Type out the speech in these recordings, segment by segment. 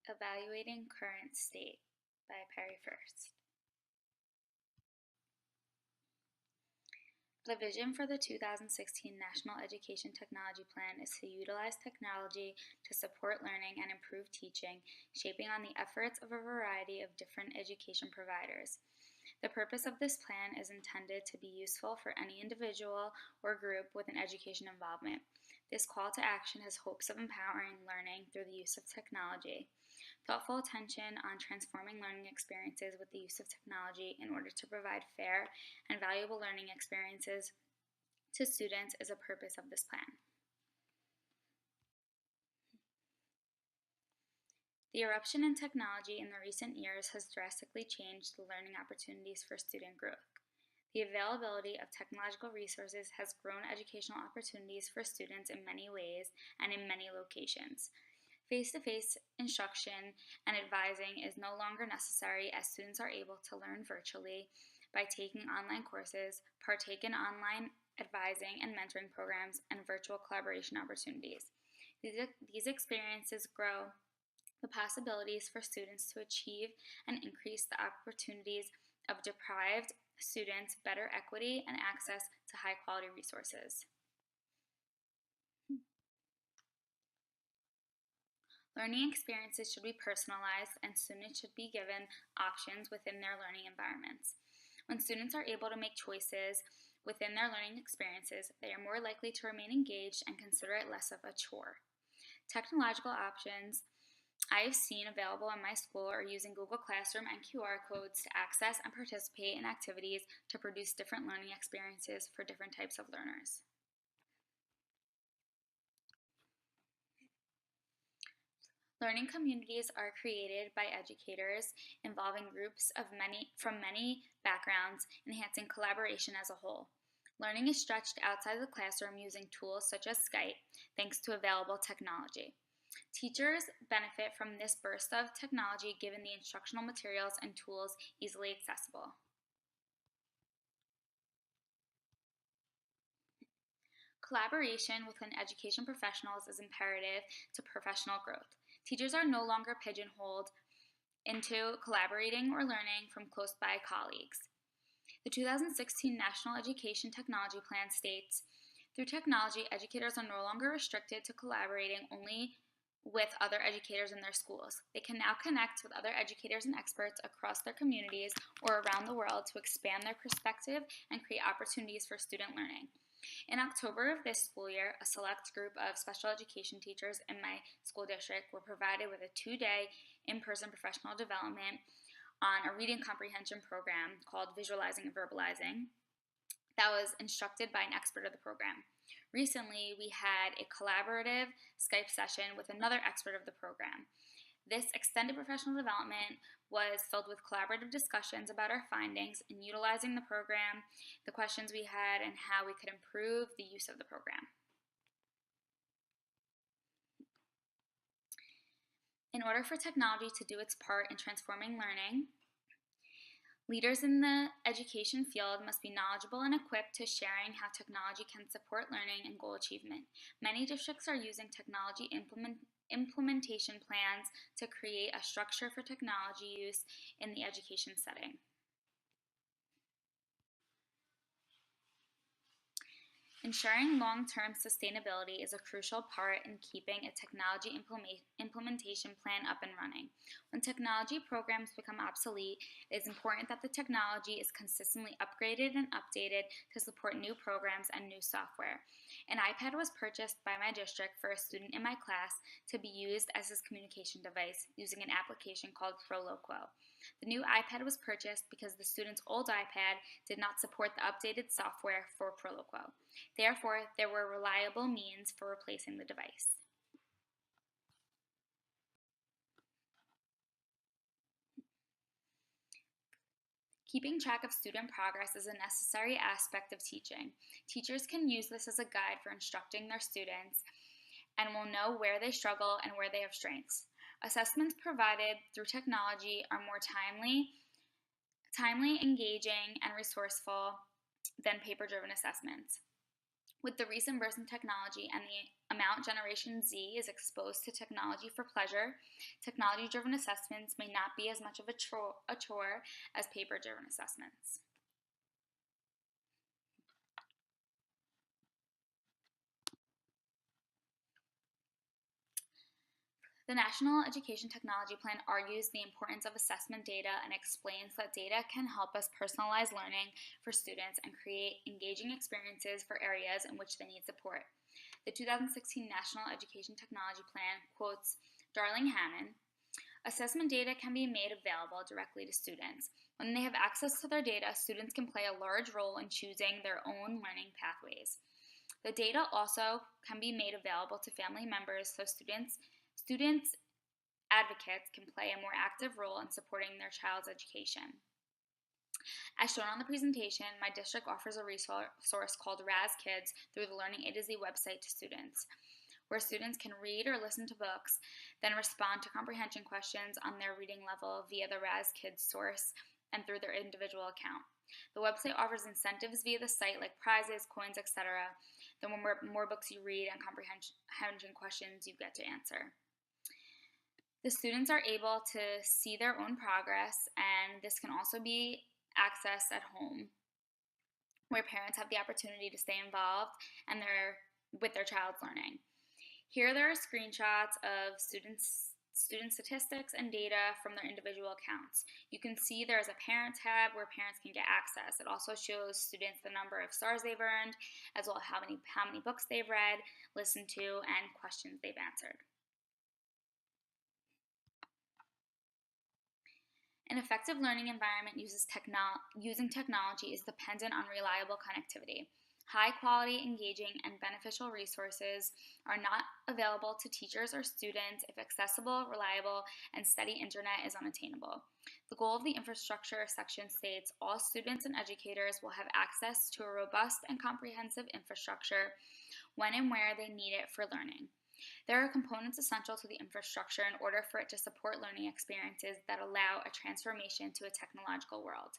Evaluating Current State by Perry First. The vision for the 2016 National Education Technology Plan is to utilize technology to support learning and improve teaching, shaping on the efforts of a variety of different education providers. The purpose of this plan is intended to be useful for any individual or group with an education involvement. This call to action has hopes of empowering learning through the use of technology. Thoughtful attention on transforming learning experiences with the use of technology in order to provide fair and valuable learning experiences to students is a purpose of this plan. The eruption in technology in the recent years has drastically changed the learning opportunities for student growth. The availability of technological resources has grown educational opportunities for students in many ways and in many locations. Face-to-face instruction and advising is no longer necessary as students are able to learn virtually by taking online courses, partake in online advising and mentoring programs, and virtual collaboration opportunities. These experiences grow the possibilities for students to achieve and increase the opportunities of deprived students, better equity, and access to high-quality resources. Learning experiences should be personalized, and students should be given options within their learning environments. When students are able to make choices within their learning experiences, they are more likely to remain engaged and consider it less of a chore. Technological options I have seen available in my school are using Google Classroom and QR codes to access and participate in activities to produce different learning experiences for different types of learners. Learning communities are created by educators involving groups of from many backgrounds, enhancing collaboration as a whole. Learning is stretched outside the classroom using tools such as Skype, thanks to available technology. Teachers benefit from this burst of technology given the instructional materials and tools easily accessible. Collaboration within education professionals is imperative to professional growth. Teachers are no longer pigeonholed into collaborating or learning from close-by colleagues. The 2016 National Education Technology Plan states, through technology, educators are no longer restricted to collaborating only with other educators in their schools. They can now connect with other educators and experts across their communities or around the world to expand their perspective and create opportunities for student learning. In October of this school year, a select group of special education teachers in my school district were provided with a 2-day in-person professional development on a reading comprehension program called Visualizing and Verbalizing that was instructed by an expert of the program. Recently, we had a collaborative Skype session with another expert of the program. This extended professional development was filled with collaborative discussions about our findings in utilizing the program, the questions we had, and how we could improve the use of the program. In order for technology to do its part in transforming learning, leaders in the education field must be knowledgeable and equipped to sharing how technology can support learning and goal achievement. Many districts are using technology implementation plans to create a structure for technology use in the education setting. Ensuring long-term sustainability is a crucial part in keeping a technology implementation plan up and running. When technology programs become obsolete, it is important that the technology is consistently upgraded and updated to support new programs and new software. An iPad was purchased by my district for a student in my class to be used as his communication device using an application called Proloquo. The new iPad was purchased because the student's old iPad did not support the updated software for Proloquo. Therefore, there were reliable means for replacing the device. Keeping track of student progress is a necessary aspect of teaching. Teachers can use this as a guide for instructing their students and will know where they struggle and where they have strengths. Assessments provided through technology are more timely, engaging, and resourceful than paper-driven assessments. With the recent burst in technology and the amount Generation Z is exposed to technology for pleasure, technology-driven assessments may not be as much of a chore as paper-driven assessments. The National Education Technology Plan argues the importance of assessment data and explains that data can help us personalize learning for students and create engaging experiences for areas in which they need support. The 2016 National Education Technology Plan quotes Darling Hammond, "Assessment data can be made available directly to students. When they have access to their data, students can play a large role in choosing their own learning pathways. The data also can be made available to family members so students advocates can play a more active role in supporting their child's education." As shown on the presentation, my district offers a resource called Raz Kids through the Learning A to Z website to students, where students can read or listen to books, then respond to comprehension questions on their reading level via the Raz Kids source and through their individual account. The website offers incentives via the site like prizes, coins, etc. The more books you read and comprehension questions you get to answer. The students are able to see their own progress, and this can also be accessed at home, where parents have the opportunity to stay involved and with their child's learning. Here there are screenshots of student statistics and data from their individual accounts. You can see there's a parent tab where parents can get access. It also shows students the number of stars they've earned, as well as how many books they've read, listened to, and questions they've answered. An effective learning environment using technology is dependent on reliable connectivity. High quality, engaging, and beneficial resources are not available to teachers or students if accessible, reliable, and steady internet is unattainable. The goal of the infrastructure section states all students and educators will have access to a robust and comprehensive infrastructure when and where they need it for learning. There are components essential to the infrastructure in order for it to support learning experiences that allow a transformation to a technological world.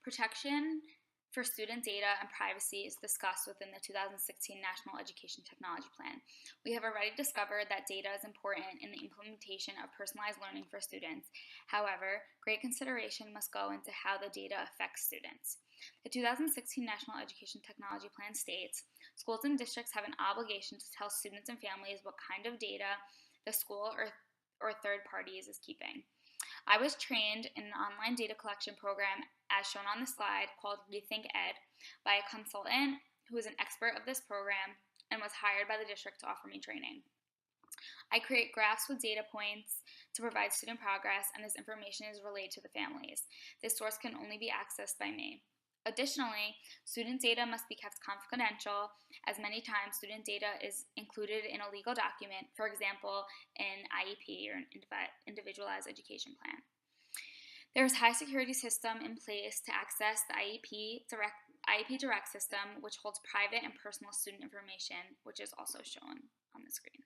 Protection for student data and privacy is discussed within the 2016 National Education Technology Plan. We have already discovered that data is important in the implementation of personalized learning for students. However, great consideration must go into how the data affects students. The 2016 National Education Technology Plan states, schools and districts have an obligation to tell students and families what kind of data the school or third parties is keeping. I was trained in an online data collection program, as shown on the slide, called Rethink Ed, by a consultant who is an expert of this program and was hired by the district to offer me training. I create graphs with data points to provide student progress, and this information is relayed to the families. This source can only be accessed by me. Additionally, student data must be kept confidential, as many times student data is included in a legal document, for example, an IEP or an individualized education plan. There is a high security system in place to access the IEP Direct system, which holds private and personal student information, which is also shown on the screen.